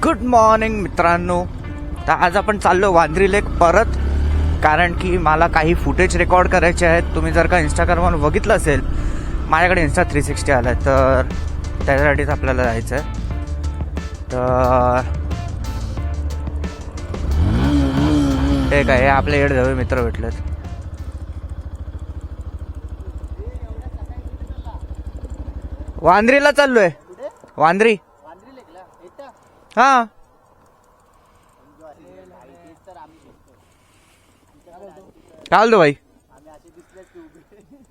Good morning मित्रांनो. तर आज आपण चाललो वांद्री लेक परत, कारण की मला काही फुटेज रेकॉर्ड करायचे आहेत. तुम्ही जर का इंस्टाग्रामवर बघितलं असेल, माझ्याकडे इंस्टा 360 आला आहे, तर त्याच्यासाठीच आपल्याला जायचं आहे. तर ठीक आहे, हे आपले येडधवे मित्र भेटलेत. वांद्रीला चाललोय. वांद्री. हा, काय बोलतो भाई?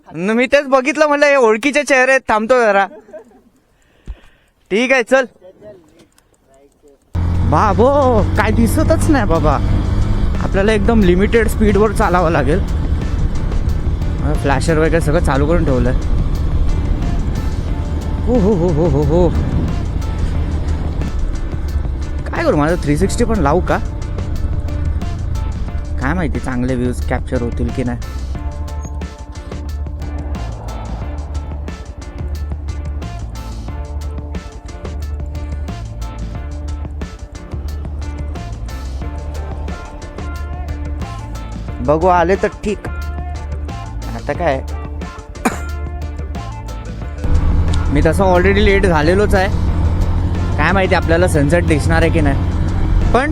मी तेच बघितलं, म्हणलं हे ओळखीचे चेहरे आहेत, थांबतो जरा. ठीक आहे, चल. बाबो, काय दिसतच नाही बाबा. आपल्याला एकदम लिमिटेड स्पीडवर चालावं लागेल. फ्लॅशर वगैरे सगळं चालू करून ठेवलंय. हो हो हो हो हो हो. काय करू, माझं 360 पण लावू का? काय माहिती चांगले व्ह्यूज कॅप्चर होतील की नाही. बघू, आले तर ठीक. आता काय, मी तसं ऑलरेडी लेट झालेलोच आहे. काय माहिती आपल्याला सनसेट दिसणार आहे की नाही, पण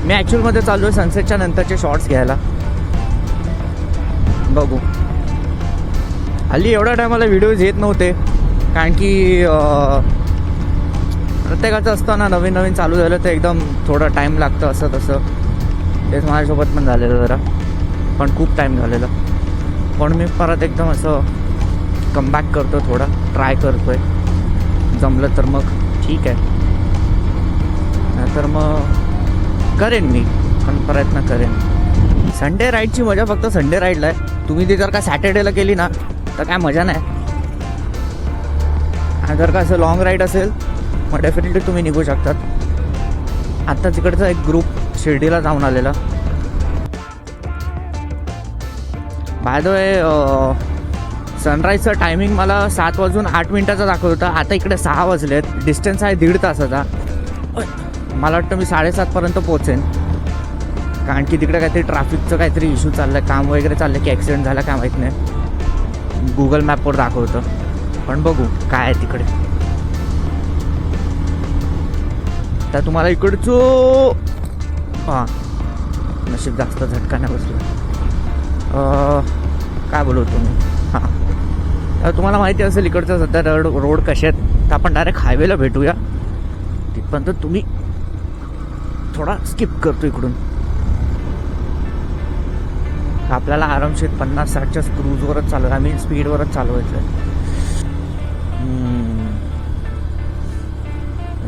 मी ॲक्च्युअलमध्ये चालू आहे सनसेटच्या नंतरचे शॉर्ट्स घ्यायला. बघू. हल्ली एवढ्या टायमाला व्हिडिओज येत नव्हते, कारण की प्रत्येकाचं असतं ना, नवीन नवीन चालू झालं तर एकदम थोडं टाईम लागतं असं तसं. तेच माझ्यासोबत पण झालेलं जरा, पण खूप टाईम झालेला. पण मी परत एकदम असं कमबॅक करतो, थोडा ट्राय करतो आहे. जमलं तर मग ठीक आहे, नाहीतर मग करेन मी, पण प्रयत्न करेन. संडे राईडची मजा फक्त संडे राईडला आहे. तुम्ही ती जर का सॅटर्डेला केली ना तर काय मजा नाही. आणि जर का असं लॉंग राईड असेल मग डेफिनेटली तुम्ही निघू शकतात. आत्ता तिकडचा एक ग्रुप शिर्डीला जाऊन आलेला. बाय द वे, सनराईजचं टायमिंग मला 7:08 दाखवत होता. आता इकडे 6 वाजलेत. डिस्टन्स आहे 1.5 तासाचा. मला वाटतं मी 7:30पर्यंत पोहोचेन, कारण की तिकडे काहीतरी ट्रॅफिकचं काहीतरी इश्यू चाललं आहे, काम वगैरे चाललं की ॲक्सिडेंट झाला काय माहीत नाही. गुगल मॅपवर दाखवतं, पण बघू काय आहे तिकडे. तर तुम्हाला इकडचं हां, नशीब जास्त झटका नाही बसला. काय बोलवतो मी. हां, तर तुम्हाला माहिती असेल इकडचं सध्या रोड कसे आहेत. तर आपण डायरेक्ट हायवेला भेटूया. तिथपर्यंत तुम्ही थोडा स्किप करतो इकडून. आपल्याला आरामशीर 50-60च्या क्रूजवरच चालू आहे. आम्ही स्पीडवरच चालवायचं आहे.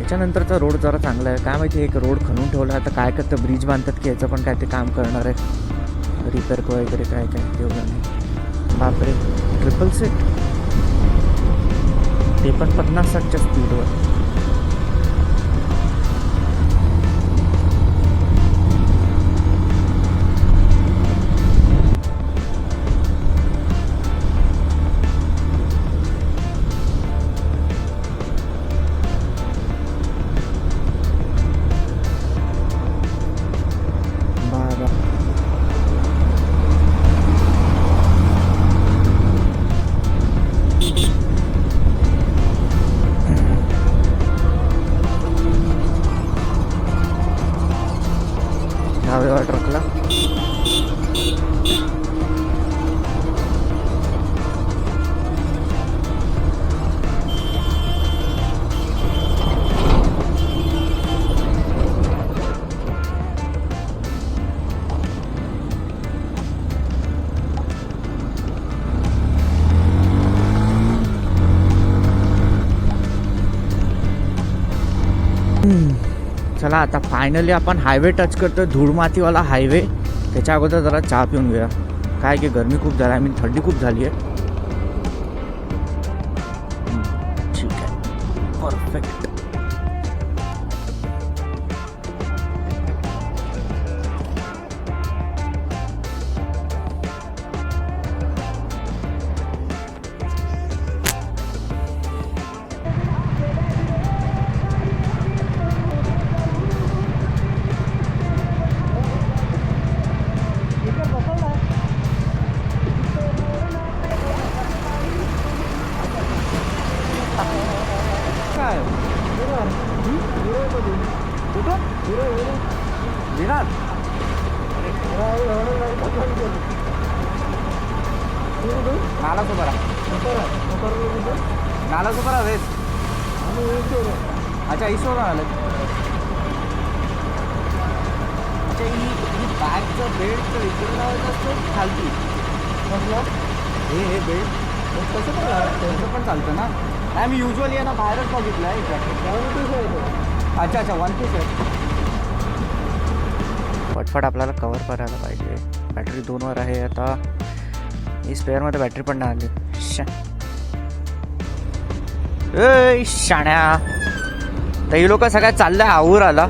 याच्यानंतरचा रोड जरा चांगला आहे. काय माहिती, एक रोड खणून ठेवला आहे. आता काय करतं, ब्रिज बांधतात की याचं पण काय ते काम करणार आहे, रिपेअर वगैरे काय काय तेवढं नाही. बापरे, 777 ते पण 50-60च्या स्पीडवर. ट्रकला चला, आता फायनली आपण हायवे टच करतो, धूळ मातीवाला हायवे. त्याच्या अगोदर जरा चहा पिऊन घेऊया. काय की गरमी खूप झाली, आय मीन थंडी खूप झाली आहे. ठीक आहे, परफेक्ट. कुठून विरार नालासोपारा नालासोपारा वेस्ट अच्छा ईश्वर आलं अच्छा ही बॅगचं बेल्ट इकडून लावायचं असतं खालती म्हटलं हे बेल्ट कसं पण तसं पण चालतं ना नाही मी युजली आहे ना बाहेरच बघितलं आहे जॅकेट अच्छा अच्छा वन पीस आहे पटपट आपल्याला कवर करायला पाहिजे बॅटरी 2वर आहे आता ही स्पेअरमध्ये बॅटरी पण नाही आली ए शाण्या तर ही लोक सगळ्यात चाललंय आऊर आला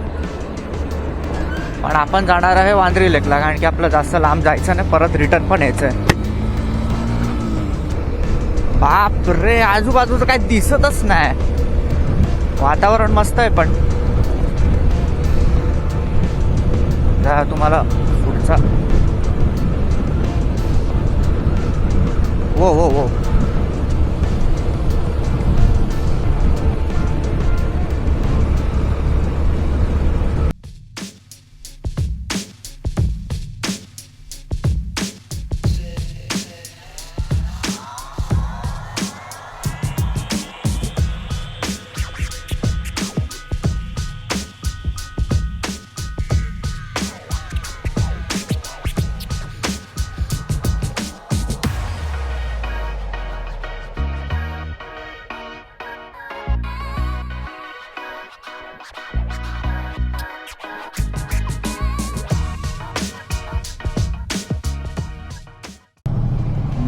पण आपण जाणार आहे वांद्री लेकला कारण की आपलं जास्त लांब जायचं नाही परत रिटर्न पण यायचं आहे बाप रे आजूबाजूचं काही दिसतच नाही वातावरण मस्त आहे पण तुम्हाला पुढचा वो वो वो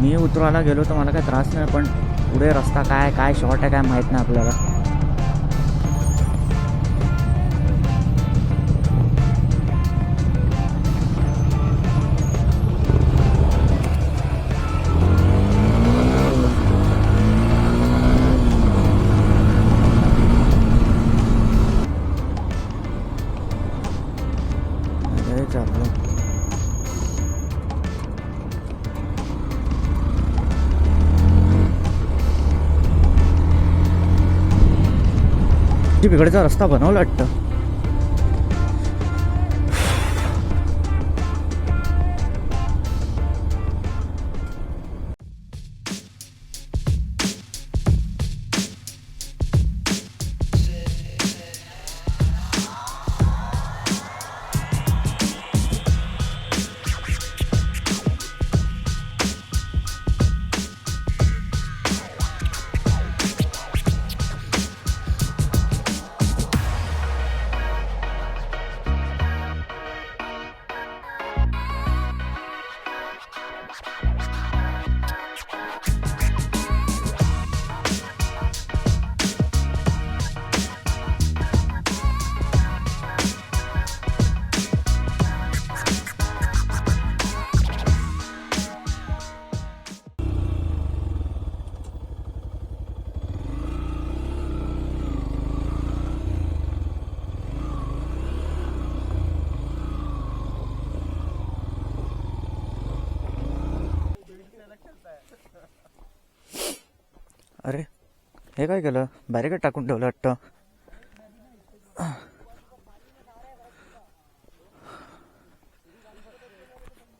मी उतरायला गेलो तर मला काही त्रास नाही पण पुढे रस्ता काय शॉर्ट आहे काय माहीत नाही आपल्याला बिघडचा रस्ता बनवला वाटतं अरे हे काय केलं बॅरिकेड टाकून ठेवलं वाटतं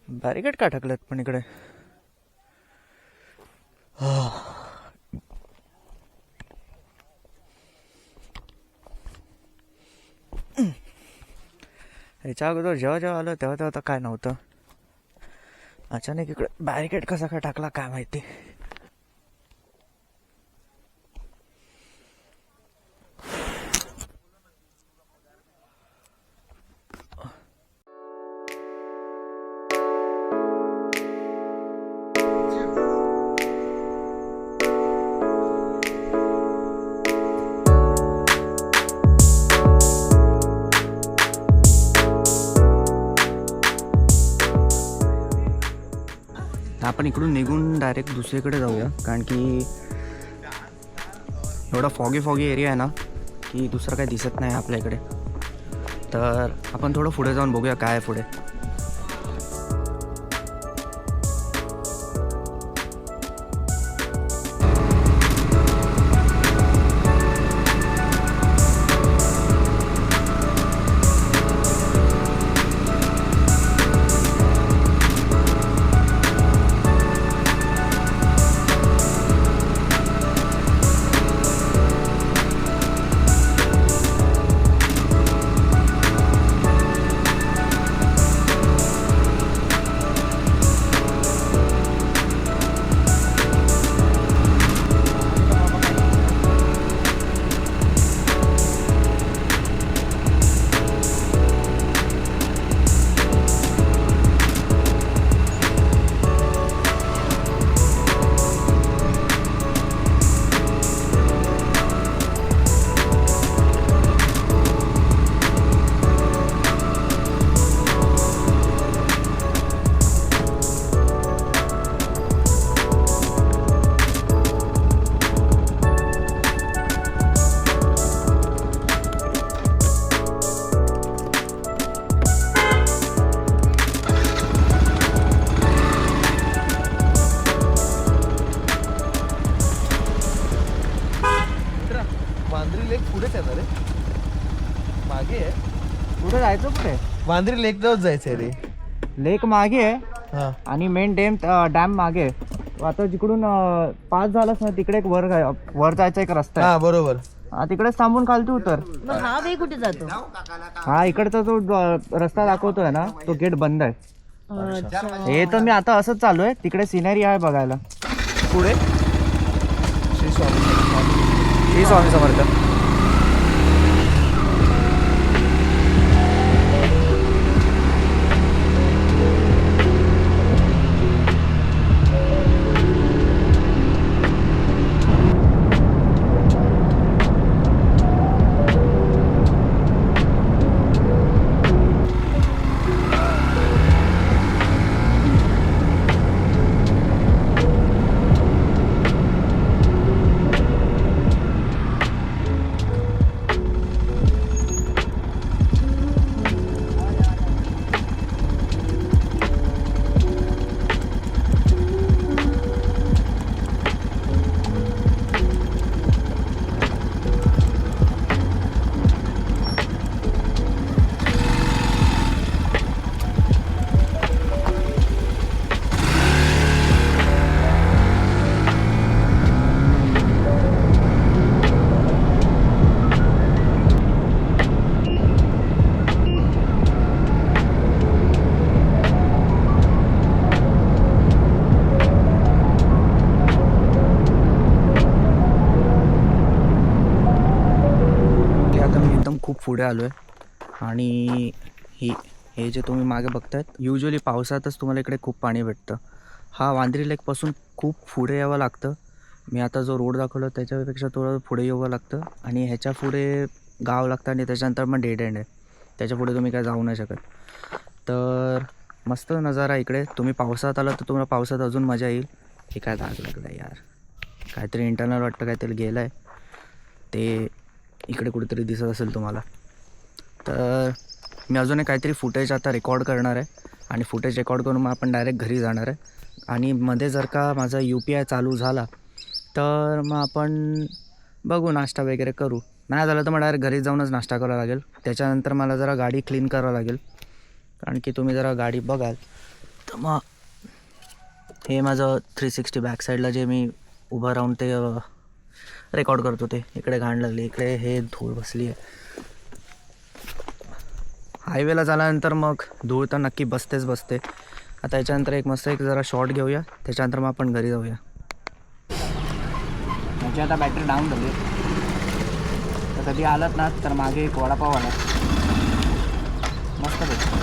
बॅरिकेड का टाकलेत पण इकडे ह्याच्या अगोदर जेव्हा आलं तेव्हा काय नव्हतं अचानक इकडे बॅरिकेड कसा काय टाकला काय माहिती आपण इकडून निघून डायरेक्ट दुसरीकडे जाऊया कारण की एवढा फॉगी एरिया आहे ना की दुसरं काही दिसत नाही आपल्या इकडे तर आपण थोडं पुढे जाऊन बघूया काय आहे पुढे आहे. कुठे जायचं कुठे? वांद्री लेक जवळ जायचंय रे. लेक मागे आहे हा आणि मेन डॅम मागे आहे. आता जिकडून पास झालास ना तिकडे एक वर जायचा एक रस्ता आहे. हा बरोबर. तिकडेच थांबून खालती उतर. मग हा वे कुठे जातो? हा इकडचा जो रस्ता दाखवतोय ना तो गेट बंद आहे. अच्छा. हे तर मी आता असंच चालू आहे. तिकडे सिनेरी आहे बघायला. पुढे श्री स्वामी. श्री स्वामी समर्थ. खूप पुढे आलो आहे आणि हे जे तुम्ही मागे बघतायत युजली पावसातच तुम्हाला इकडे खूप पाणी भेटतं. हा वांद्री लेकपासून खूप पुढे यावं लागतं. मी आता जो रोड दाखवला त्याच्यापेक्षा थोडं पुढे यावं लागतं आणि ह्याच्या पुढे गाव लागतं आणि त्याच्यानंतर मग डेड एंड आहे. त्याच्या पुढे तुम्ही काय जाऊ नाही शकत. तर मस्त नजारा इकडे. तुम्ही पावसात आला तर तुम्हाला पावसात अजून मजा येईल. हे काय दाग लागलं आहे यार. काहीतरी इंटरनल वाटतं काहीतरी गेलं आहे. ते इकडे कुठेतरी दिसत असेल तुम्हाला. तर मी अजून एक काहीतरी फुटेज आता रेकॉर्ड करणार आहे आणि फुटेज रेकॉर्ड करून मग आपण डायरेक्ट घरी जाणार आहे. आणि मध्ये जर का माझा UPI चालू झाला तर मग आपण बघू नाश्ता वगैरे करू. नाही झालं तर मग डायरेक्ट घरी जाऊनच नाश्ता करावा लागेल. त्याच्यानंतर मला जरा गाडी क्लीन करावं लागेल कारण की तुम्ही जरा गाडी बघाल तर मग हे माझं 360 बॅक साईडला जे मी उभं राहून ते रेकॉर्ड करतो ते इकडे घाण लागली. इकडे हे धूळ बसली आहे. हायवेला झाल्यानंतर मग धूळ तर नक्की बसतेच बसते. आता याच्यानंतर एक मस्त एक जरा शॉट घेऊया. त्याच्यानंतर मग आपण घरी जाऊया. म्हणजे आता बॅटरी डाऊन झाली. तर कधी आलात ना तर मागे एक वडापाव आला मस्त भेटतो.